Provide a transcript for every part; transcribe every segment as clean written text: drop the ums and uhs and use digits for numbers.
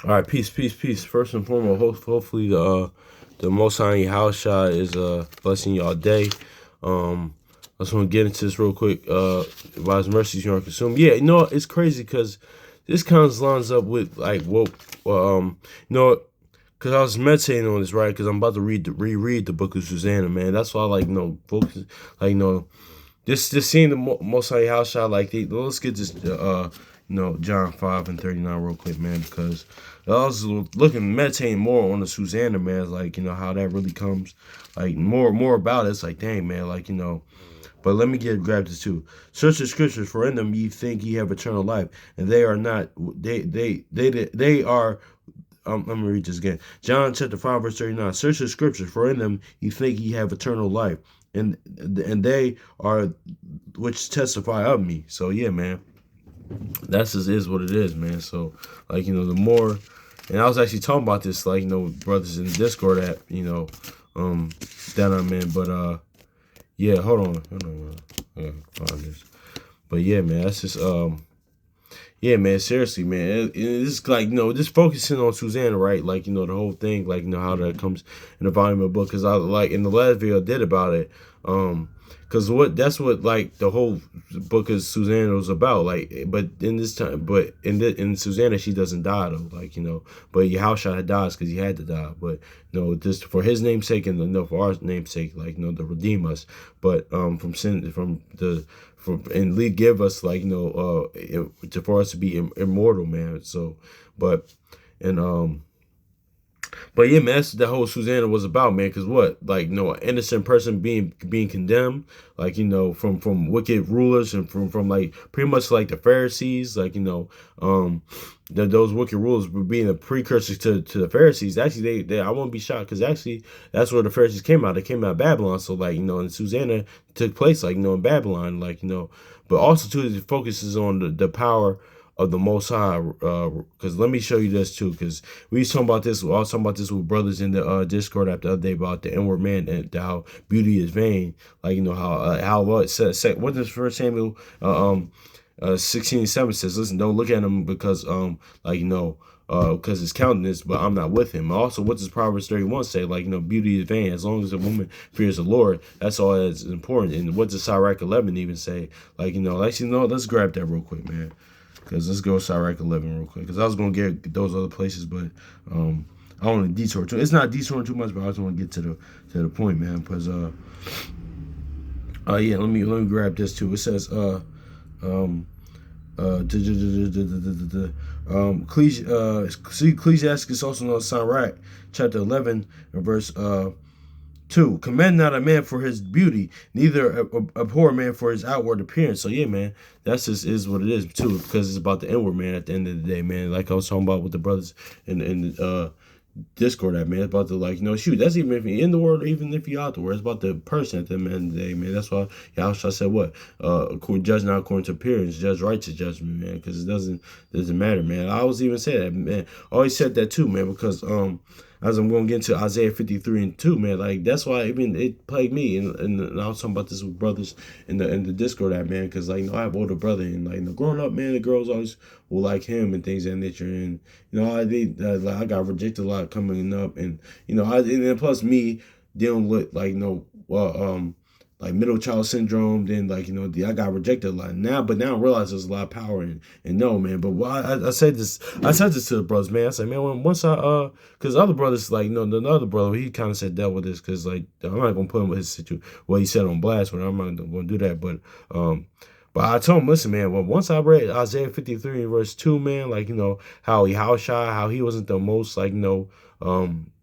All right, peace, peace, peace. First and foremost, hopefully the Most High house shot is blessing y'all day. I just want to get into this real quick. By His mercies you are consumed. Yeah, it's crazy because this kind of lines up with like what because I was meditating on this, right? Because I'm about to reread the book of Susanna, man. That's why I like focus, like just seeing the Most High house shot. Let's get this John 5:39 real quick, man, because I was meditating more on the Susanna, man, like how that really comes, like more about it. It's like, dang, man, But let me grab this too. Search the scriptures, for in them ye think ye have eternal life, and they are not. They are. Let me read this again. John chapter 5:39. Search the scriptures, for in them ye think ye have eternal life, and they are which testify of me. So yeah, man, that's just is what it is, man. So the more, and I was actually talking about this, brothers in the Discord app, down on, man. But yeah, hold on, I gotta find this. But yeah, man, that's just yeah, man, seriously, man. It's like, just focusing on Susanna, right? The whole thing, how that comes in the volume of the book. Because I, in the last video I did about it, because that's what, the whole book of Susanna was about. But in this time, but in Susanna, she doesn't die, though. But Yahushua dies because he had to die. But, just for his name's sake and, for our name's sake, to redeem us. But from sin, and lead give us for us to be immortal, man. So, and but yeah, man, that's the whole Susanna was about, man. Because what, an innocent person being condemned, from wicked rulers and from pretty much the Pharisees, those wicked rulers were being a precursor to the Pharisees. Actually, they I won't be shocked because actually that's where the Pharisees came out. They came out of Babylon. So and Susanna took place in Babylon, but also too it focuses on the power of the Most High, because let me show you this too, because we was talking about this. I was talking about this with brothers in the Discord the other day about the inward man and how beauty is vain. How what said what does First Samuel 16:7 says? Listen, don't look at him because because his countenance, but I'm not with him. Also, what does Proverbs 31 say? Beauty is vain. As long as a woman fears the Lord, that's all that's important. And what does Sirach 11 even say? Let's grab that real quick, man. Because let's go Sirach 11 real quick. Because I was going to get those other places, but I don't want to detour too. It's not detouring too much, but I just want to get to the point, man. Because yeah, let me grab this too. It says Ecclesiastes, also known as Sirach, chapter 11, verse 2. Commend not a man for his beauty, neither abhor a man for his outward appearance. So yeah, man, that's just is what it is too, because it's about the inward man at the end of the day, man. Like I was talking about with the brothers in Discord, that man, it's about the shoot. That's even if you're in the world, or even if you're out the world. It's about the person at the end of the day, man. That's why Yahushua said what? Judge not according to appearance, judge righteous judgment, man. Because it doesn't matter, man. I always even say that, man. I always said that too, man. Because as I'm going to get into Isaiah 53:2, man, that's why even it plagued me, and I was talking about this with brothers in the Discord app, man, because I have older brother, and growing up, man, the girls always will like him and things of that nature, and I got rejected a lot coming up, and and then plus me dealing with middle child syndrome. Then I got rejected a lot but now I realize there's a lot of power and no, man. But I said this to the brothers, man. I said, man, once because other brothers the other brother, he kind of dealt with this, because I'm not gonna put him with his situation what he said on blast, but I'm not gonna do that. But I told him, listen, man, well, once I read Isaiah 53 verse 2, man, how he wasn't the most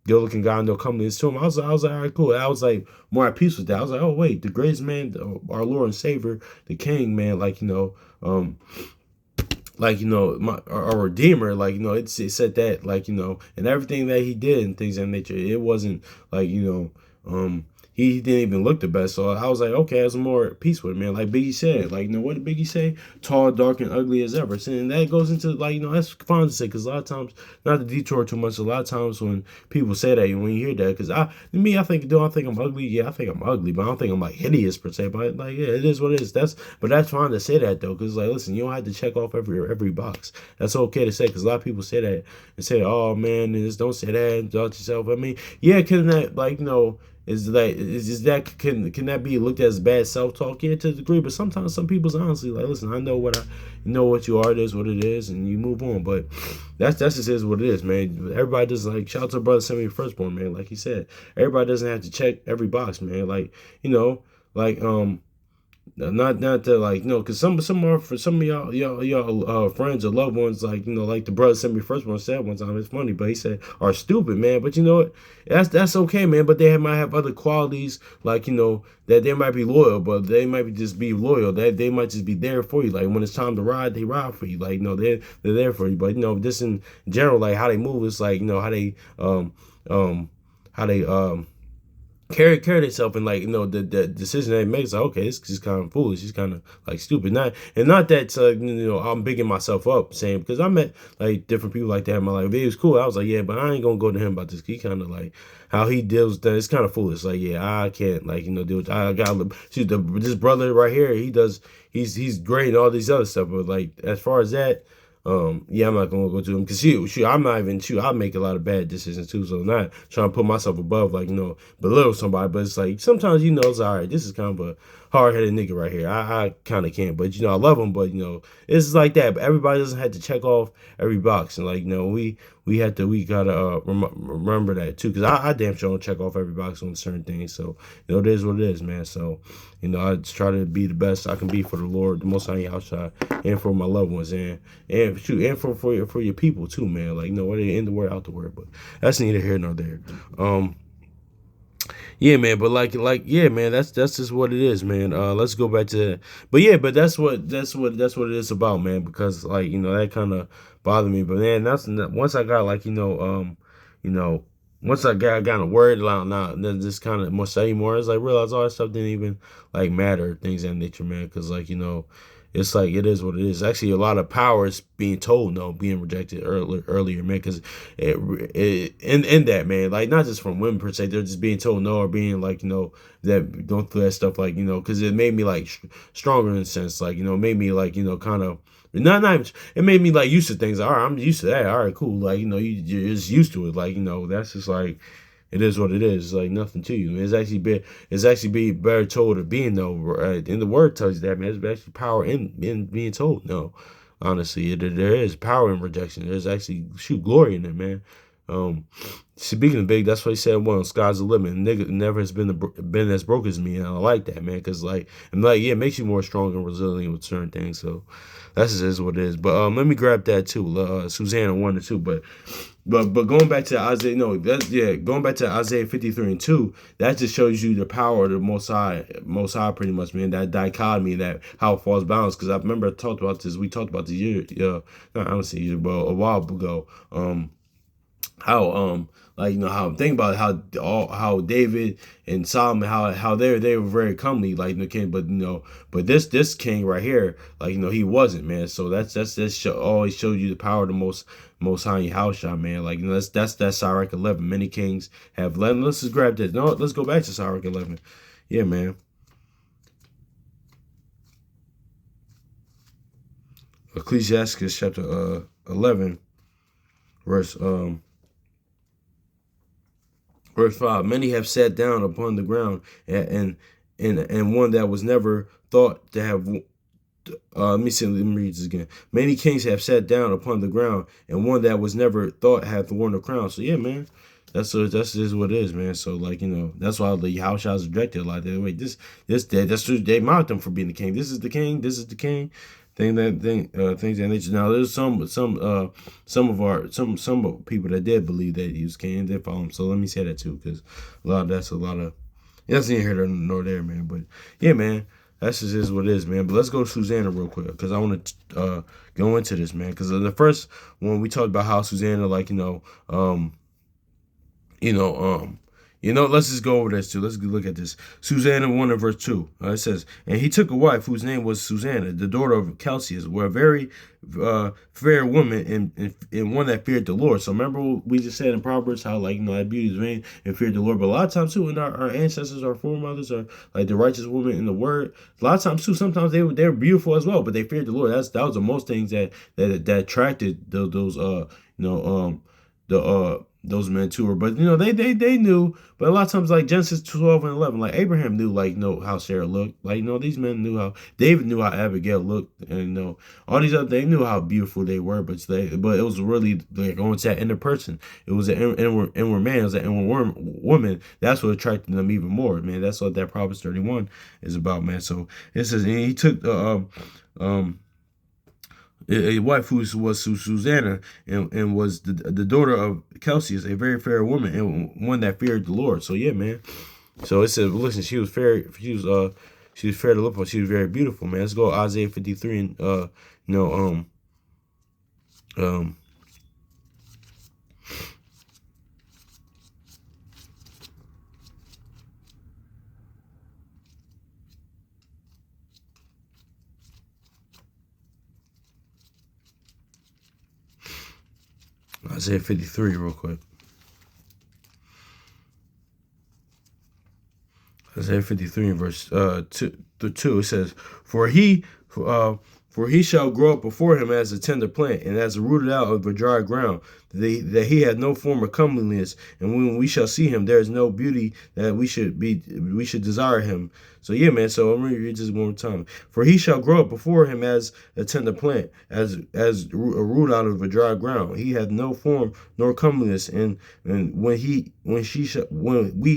good looking guy, no coming to him. I was like, all right, cool. I was more at peace with that. I was like, oh wait, the greatest man, our Lord and Savior, the King, man, our Redeemer, it said that, and everything that he did and things of that nature. It wasn't he he didn't even look the best. So I was like, okay, I was more at peace with it, man. Like Biggie said, like, what did Biggie say? Tall, dark, and ugly as ever. And that goes into, like, that's fine to say, because a lot of times, not to detour too much, a lot of times when people say that, when you hear that, because I think, do I think I'm ugly? Yeah, I think I'm ugly, but I don't think I'm like hideous per se. But like, yeah, it is what it is. But that's fine to say that though, because like, listen, you don't have to check off every box. That's okay to say, because a lot of people say that and say, oh man, just don't say that about yourself. I mean, yeah, can that, like, is that, can that be looked at as bad self talk? Yeah, to a degree, but sometimes some people's honestly like, listen, I know what you are. It is what it is, and you move on. But that's just is what it is, man. Everybody does, like, shout out to brother send me firstborn, man. Like he said, everybody doesn't have to check every box, man. Like, like not that, like, because some are, for some of y'all friends or loved ones, like, like the brother sent me first one said one time, it's funny, but he said, are stupid, man. But you know what, that's okay, man. But might have other qualities, like, that they might be loyal, but they might just be loyal, that they might just be there for you. Like when it's time to ride, they ride for you. Like, they're there for you. But just in general, like how they move, it's like, how they carry themselves, and like, the decision that it makes, like, okay, it's just kind of foolish, it's kind of like stupid. Not that I'm bigging myself up saying, because I met like different people like that in my life. It was cool. I was like, yeah, but I ain't gonna go to him about this. He kind of like how he deals with that. It's kind of foolish. Like, yeah, I can't, like, deal with. I got this brother right here. He's great and all these other stuff. But like, as far as that, yeah, I'm not gonna go to him, because I'm not even I make a lot of bad decisions too, so I'm not trying to put myself above, like, belittle somebody. But it's like sometimes, it's all right, this is kind of a hard-headed nigga right here. I kind of can't, but I love him. But it's like that. But everybody doesn't have to check off every box, and like, we gotta remember that too, because I damn sure don't check off every box on certain things. So it is what it is, man. So I just try to be the best I can be for the Lord, the Most High outside, and for my loved ones, and for your people too, man. Like, whether they're in the word, out the word. But that's neither here nor there. Yeah, man, but yeah, man, that's just what it is, man. Let's go back to, but yeah, but that's what it is about, man. Because, like, that kind of bothered me, but man, that's once I got, like, you know, once I got a word out now, then just kind of more say more. It's like, realize all that stuff didn't even like matter, things of that nature, man. Because, like, it's like, it is what it is. Actually, a lot of power is being told no, being rejected earlier, man. Because in that, man, like, not just from women per se, they're just being told no, or being like, that going through that stuff, like, because it made me like stronger in a sense, like, it made me like, kind of. Not even, it made me like used to things. Like, all right, I'm used to that. All right, cool. Like, you're just used to it. Like, that's just like, it is what it is. It's like nothing to you. It's actually be better told or being no. Right? And the word tells you that, man. There's actually power in being told no. Honestly, there is power in rejection. There's actually glory in it, man. Speaking of big, that's what he said. Well, sky's the limit. Nigga never has been as broke as me, and I like that, man. Because, like, I'm like, yeah, it makes you more strong and resilient with certain things. So that's just is what it is. But let me grab that too. Susanna 1 and 2. But going back to Isaiah, going back to Isaiah 53:2, that just shows you the power of the Most High, pretty much, man. That dichotomy, that how it falls balance. Because I remember I talked about this. We talked about this I don't see year, but a while ago. How like, how I'm thinking about how David and Solomon, how they were very comely, like, the king, but this king right here, like, he wasn't, man. So that's always shows you the power of the most high house shot, man. Like, that's Sirach 11. Many kings have led. Let's just grab this. No, let's go back to Sirach 11. Yeah, man. Ecclesiastes chapter 11, verse Verse 5, many have sat down upon the ground, and one that was never thought to have. Let me read this again. Many kings have sat down upon the ground, and one that was never thought hath worn a crown. So yeah, man, that's just what it is, man. So, like, that's why the house is rejected a lot. Wait, that's true. They mocked him for being the king. This is the king. This is the king. Things that nature. Now, there's some people that did believe that he was king. They follow him. So let me say that too, because that's a lot of. That's neither here nor there, man. But yeah, man, that's just is what it is, man. But let's go to Susanna real quick, because I want to go into this, man. Because the first one we talked about how Susanna, like, Let's just go over this too. Let's look at this. Susanna 1 and verse 2. It says, and he took a wife whose name was Susanna, the daughter of Chelcias, were a very fair woman and one that feared the Lord. So remember what we just said in Proverbs, how that beauty is vain and feared the Lord. But a lot of times too, in our ancestors, our foremothers, are like the righteous woman in the word. A lot of times too, sometimes they were beautiful as well, but they feared the Lord. That was the most things that attracted those those men to her. But they knew. But a lot of times, like Genesis 12 and 11, like Abraham knew how Sarah looked. Like these men knew how David knew how Abigail looked, and all these other, they knew how beautiful they were. But it was really like going to that inner person. It was an inward man. It was an inward woman. That's what attracted them even more, man. That's what that Proverbs 31 is about, man. So it says, and he took a wife who was Susanna and was the daughter of Chelcias, a very fair woman and one that feared the Lord. So yeah, man. So it said, listen, she was fair. She was fair to look for. She was very beautiful, man. Let's go Isaiah 53 and um Isaiah 53 real quick. Isaiah 53 and verse 2. It says, For he shall grow up before him as a tender plant, and as rooted out of a dry ground, that he had no form of comeliness, and when we shall see him, there is no beauty that we should desire him. So yeah, man. So I'm gonna read this one more time. For he shall grow up before him as a tender plant, as a root out of a dry ground. He hath no form nor comeliness, and when we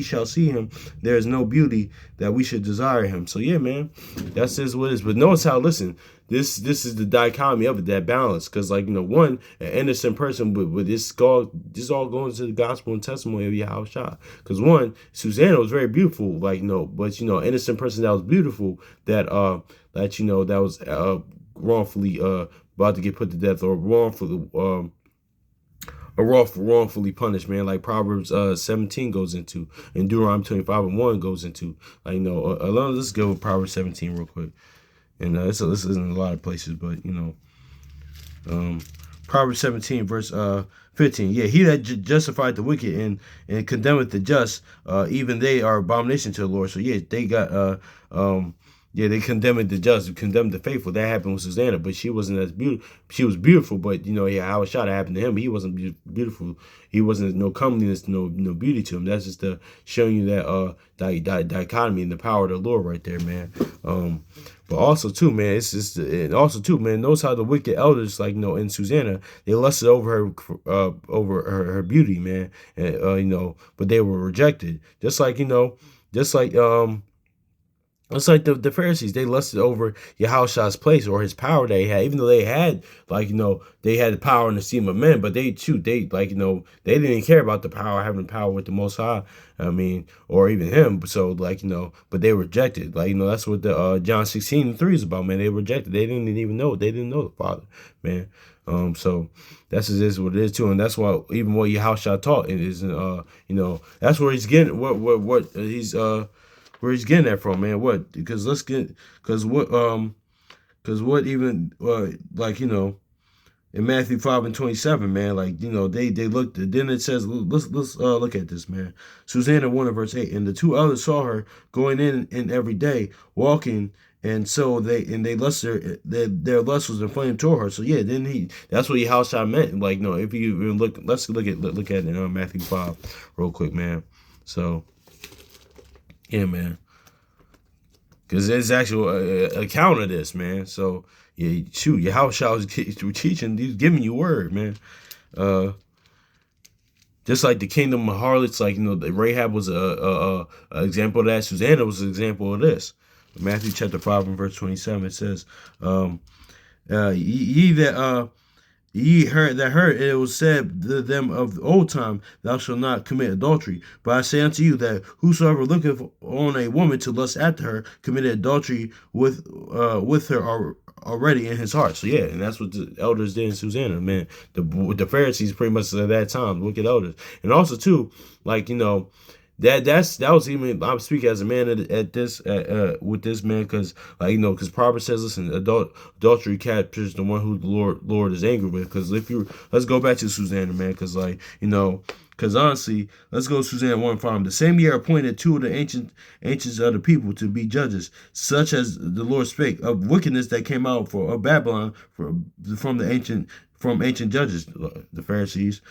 shall see him, there is no beauty that we should desire him. So yeah, man. That's just what it is. But notice how, listen, this is the dichotomy of it, that balance. Because one, an innocent person, but this all going to the gospel and testimony of Yahweh. Because one, Susanna was very beautiful, but innocent person that was beautiful, that was wrongfully about to get put to death, or wrongfully punished, man, like Proverbs 17 goes into, and Deuteronomy 25 and 1 goes into. Let's go with Proverbs 17 real quick. And this is in a lot of places, but Proverbs 17 verse 15. Yeah, he that justified the wicked and condemneth the just, even they are abomination to the Lord. So yeah, they got they condemned the just, condemned the faithful. That happened with Susanna, but she wasn't as beautiful. She was beautiful, but how a shot happened to him. He wasn't beautiful. He wasn't no comeliness, no beauty to him. That's just showing you that dichotomy and the power of the Lord right there, man. But also too, man, notice how the wicked elders, in Susanna, they lusted over her beauty, man, and but they were rejected. It's like the Pharisees, they lusted over Yahushua's place or his power that he had, even though they had, they had the power and the esteem of men, but they didn't care about the power, having power with the Most High, or even him. So, but they rejected. That's what the John 16:3 is about, man. They rejected. They didn't even know. They didn't know the Father, man. So that's just what it is too, and that's why even what Yahushua taught it is, that's where he's getting what he's where he's getting that from, man. What? Because what even in Matthew 5 and 27, man, they looked. Then it says, let's look at this, man. Susanna 1 and verse 8, and the two others saw her going in every day, walking, and so they lusted. Their lust was inflamed toward her. So yeah, then that's what Yahushua meant. If you even look, let's look at it in Matthew 5 real quick, man. So. Yeah, man. Because there's actual account of this, man. So, yeah, shoot, your house was teaching, he's giving you word, man. Just like the kingdom of harlots, the Rahab was a example of that. Susanna was an example of this. Matthew chapter 5 and verse 27, it says, ye heard it was said to them of the old time, thou shalt not commit adultery. But I say unto you that whosoever looketh on a woman to lust after her committed adultery with her already in his heart. So yeah, and that's what the elders did in Susanna, man. The Pharisees pretty much at that time, wicked elders, and also too, that was even, I'm speaking as a man at this with this man, because like because Proverbs says, listen, adultery captures the one who the Lord is angry with. Because if you let's go back to Susanna, man, because like because honestly, let's go to Susanna 1:5. The same year appointed two of the ancients of the people to be judges, such as the Lord spake of wickedness that came out of Babylon from the ancient judges, the Pharisees,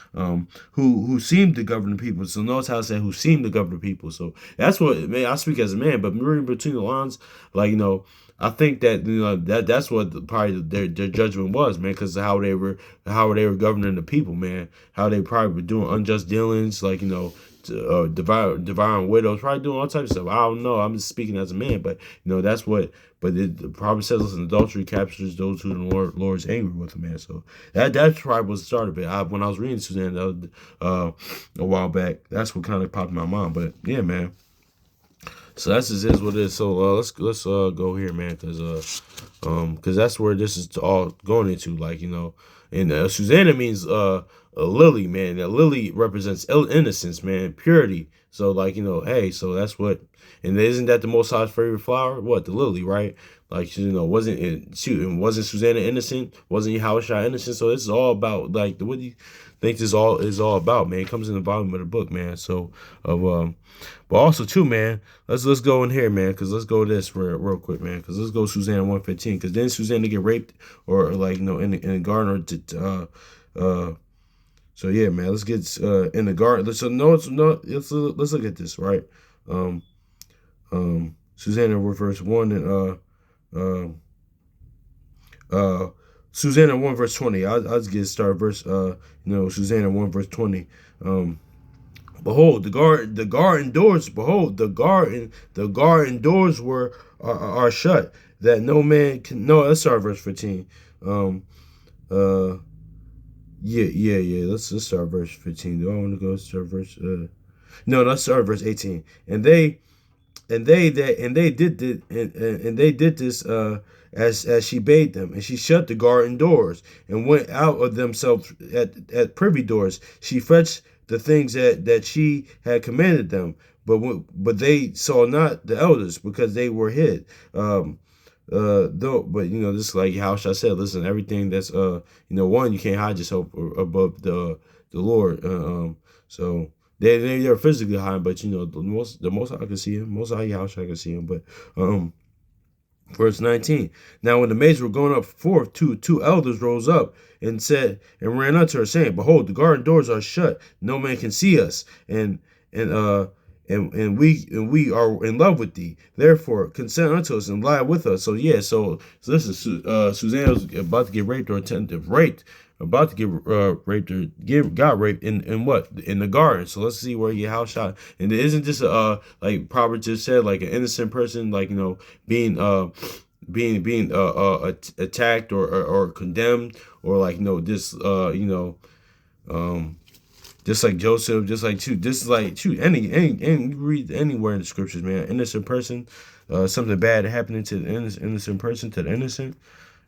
who seemed to govern the people. So notice how I said who seemed to govern the people. So that's what, man, I speak as a man, but reading between the lines, like I think that that's what probably their judgment was, man, because of how they were governing the people, man, how they probably were doing unjust dealings, like devouring widows, probably doing all types of stuff. I don't know. I'm just speaking as a man, but that's what. But it probably says, listen, adultery captures those who the Lord's angry with, man. So that probably was the start of it. When I was reading Susanna a while back, that's what kind of popped in my mind. But yeah, man. So that's just is what it is. So let's go here, man, because that's where this is all going into, like and Susanna means a lily, man. A lily represents innocence, man, purity. So like hey, so that's what, and isn't that the Most High's favorite flower? What, the lily, right? Like wasn't it? Shoot, and wasn't Susanna innocent? Wasn't Yahushua innocent? So this is all about like what do you think this all is all about, man? It comes in the volume of the book, man. So but also too, man, let's go in here, man, because let's go this real quick, man, because let's go Susanna 1:15, because then Susanna get raped or like in the garden so yeah, man, let's get in the garden. Let's look at this, right? Susanna verse 1 and Susanna 1 verse 20. I'll just get started Susanna 1 verse 20. Behold, the garden doors. Behold, the garden doors are shut, that no man can. No, let's start verse 15. Yeah. Let's start verse 15. Do I want to go start verse? No, let's start verse 18. And they did this as she bade them, and she shut the garden doors and went out of themselves at privy doors. She fetched the things that she had commanded them, but they saw not the elders, because they were hid. Though, but this is like how I said, listen, everything that's one, you can't hide yourself above the Lord. So they're physically hiding, but the most I can see him, most high Yahushua I can see him. But verse 19. Now when the maids were going up forth, two elders rose up and said and ran unto her, saying, Behold, the garden doors are shut, no man can see us, and we are in love with thee. Therefore consent unto us and lie with us. So yeah, so this is Susanna was about to get raped or attempted raped. About to get raped or got raped in what? In the garden. So let's see where you house shot. And it isn't just like Proverbs just said, like an innocent person, like being attacked or condemned, or like this just like Joseph, just like this is like any read anywhere in the scriptures, man. Innocent person, something bad happening to the innocent person, to the innocent,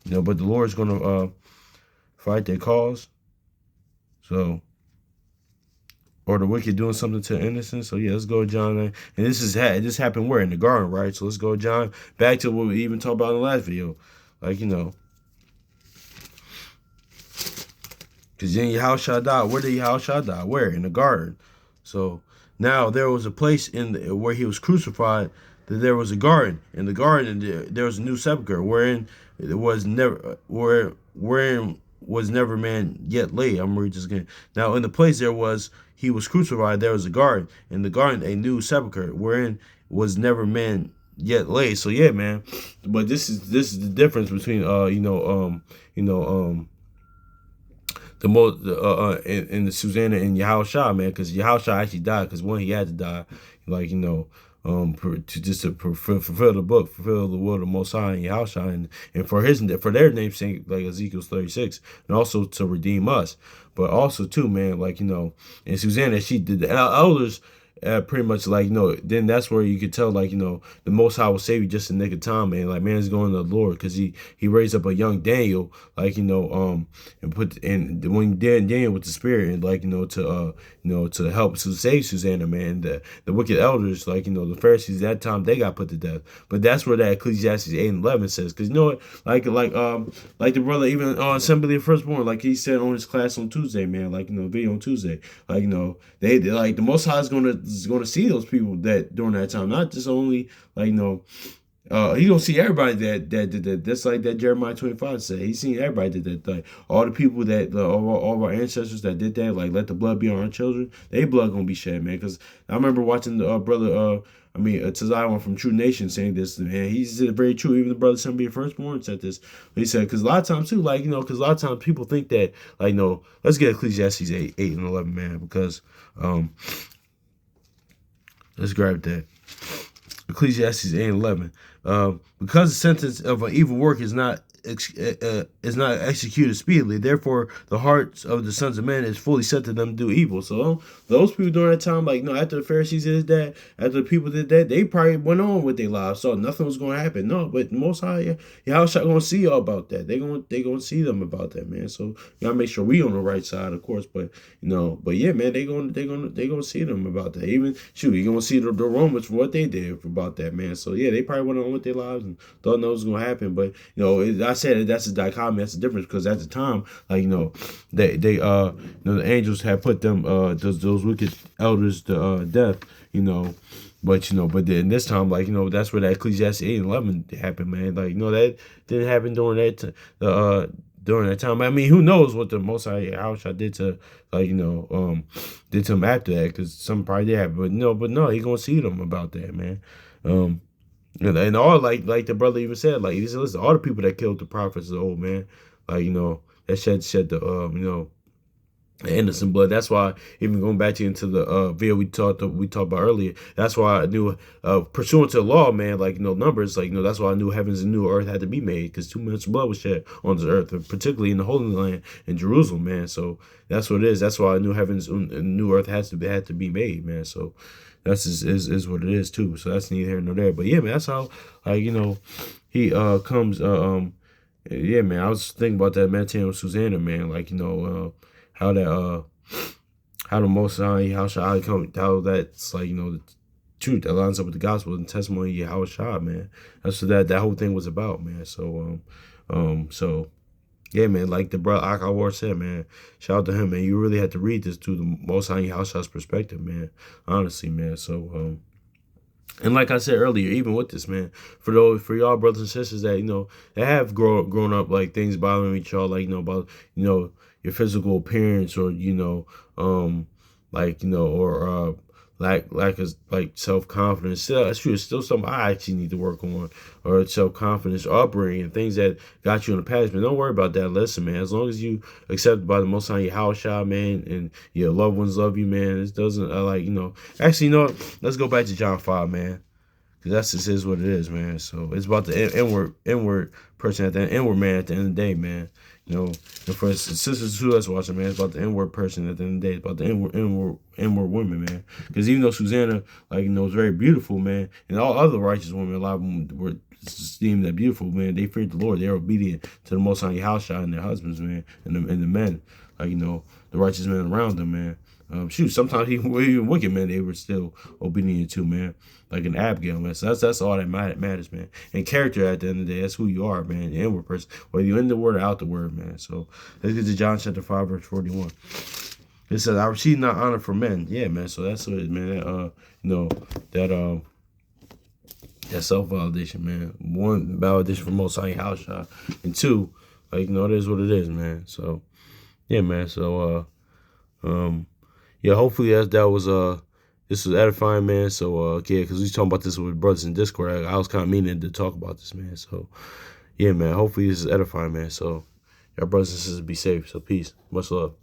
but the Lord's gonna fight their cause. So, or the wicked doing something to the innocent. So yeah, let's go John. And this happened where? In the garden, right? So let's go John. Back to what we even talked about in the last video, like because then Yahushua died. Where did Yahushua die? Where? In the garden. So now there was a place where he was crucified, that there was a garden. In the garden there was a new sepulchre, wherein was never man yet laid. I'm reading this again. Now in the place he was crucified, there was a garden. In the garden a new sepulchre, wherein was never man yet laid. So yeah, man. But this is the difference between the most in the Susanna and Yahushua, man, because Yahushua actually died, because one, he had to die, like to fulfill the book, fulfill the will of the Most High and Yahushua, and for their name's sake, like Ezekiel 36, and also to redeem us. But also too, man, like and Susanna, she did the elders. pretty much like then that's where you could tell like the Most High will save you just in the nick of time, man. Like man's going to the Lord because he raised up a young Daniel, like and put in when Daniel with the spirit and like to help to save Susanna, man. The wicked elders, like the Pharisees at that time, they got put to death. But that's where that Ecclesiastes 8:11 says, because you know what, like the brother even on Assembly of Firstborn, like he said on his class on Tuesday, man, like video on Tuesday, like they like the Most High is gonna see those people that during that time, not just only like he gonna see everybody that did that. That's like that Jeremiah 25 said. He seen everybody did that. Like all the people that all of our ancestors that did that. Like let the blood be on our children. They blood gonna be shed, man. Because I remember watching the brother. Tazaiwan from True Nation saying this, man. He said very true. Even the brother son be firstborn said this. He said because a lot of times too, like because a lot of times people think that like let's get Ecclesiastes 8:11, man. Because let's grab that. Ecclesiastes 8:11. Because the sentence of an evil work is not executed speedily, therefore the hearts of the sons of men is fully set to them to do evil. So those people during that time, like after the Pharisees did that, after the people did that, they probably went on with their lives, so nothing was going to happen. No, but Most High, y'all gonna see y'all about that. They gonna see them about that, man. So you gotta make sure we on the right side, of course. But but yeah, man, they gonna see them about that. Even you gonna see the Romans for what they did about that, man. So yeah, they probably went on with their lives and thought that was gonna happen. But I said that's a dichotomy. That's the difference because at the time, like they the angels had put them those wicked elders to death. But then this time, like that's where that Ecclesiastes 8:11 happened, man. Like that didn't happen during during that time. I mean, who knows what the Most High Yahushua did to did to him after that? Because some probably did happen, but no, he gonna see them about that, man. And all like the brother even said, like he said, listen, all the people that killed the prophets of old, man, like that shed the innocent blood. That's why even going back into the video we talked about earlier. That's why I knew pursuant to the law, man, like numbers, like that's why I knew heavens and new earth had to be made because too much blood was shed on this earth, particularly in the Holy Land in Jerusalem, man. So that's what it is. That's why I knew heavens and new earth had to be made, man. So that's is what it is too. So that's neither here nor there. But yeah, man, that's how he comes. Yeah, man, I was thinking about that meditating with Susanna, man. Like how that how the Most High how that's like the truth that lines up with the gospel and testimony of Yahushua, man. That's what that whole thing was about, man. So yeah, man, like the brother Akawar said, man, shout out to him, man. You really had to read this through the Most High Yahushua's perspective, man. Honestly, man. So and like I said earlier, even with this, man, for y'all brothers and sisters that that have grown up like things bothering each other, like about your physical appearance or or lack of like self-confidence. Still, that's true. It's still something I actually need to work on, or self-confidence, or upbringing, and things that got you in the past. Man, don't worry about that. Listen, man, as long as you accepted by the Most High Yahushua, man, and your loved ones love you, man, it doesn't Actually, what? Let's go back to John 5, man. Because that's just is what it is, man. So it's about the inward person inward man at the end of the day, man. For sisters who that's watching, man, it's about the inward person at the end of the day. It's about the inward women, man. Because even though Susanna, was very beautiful, man, and all other righteous women, a lot of them were esteemed that beautiful, man. They feared the Lord. They were obedient to the Most High Yahushua and their husbands, man, and the men, the righteous men around them, man. Sometimes even wicked men they were still obedient to, man. Like an Abigail, man. So that's all that matters, man. And character at the end of the day, that's who you are, man. The inward person, whether you're in the word or out the word, man. So let's get to John chapter 5, verse 41. It says, "I receive not honor from men." Yeah, man. So that's what it is, man. That self-validation, man. One, validation from Most High Yahushua, and two, it is what it is, man. So yeah, man. So yeah, hopefully that was this was edifying, man. So yeah, because we talking about this with brothers in Discord. I was kind of meaning to talk about this, man. So yeah, man. Hopefully this is edifying, man. So y'all brothers and sisters be safe. So peace, much love.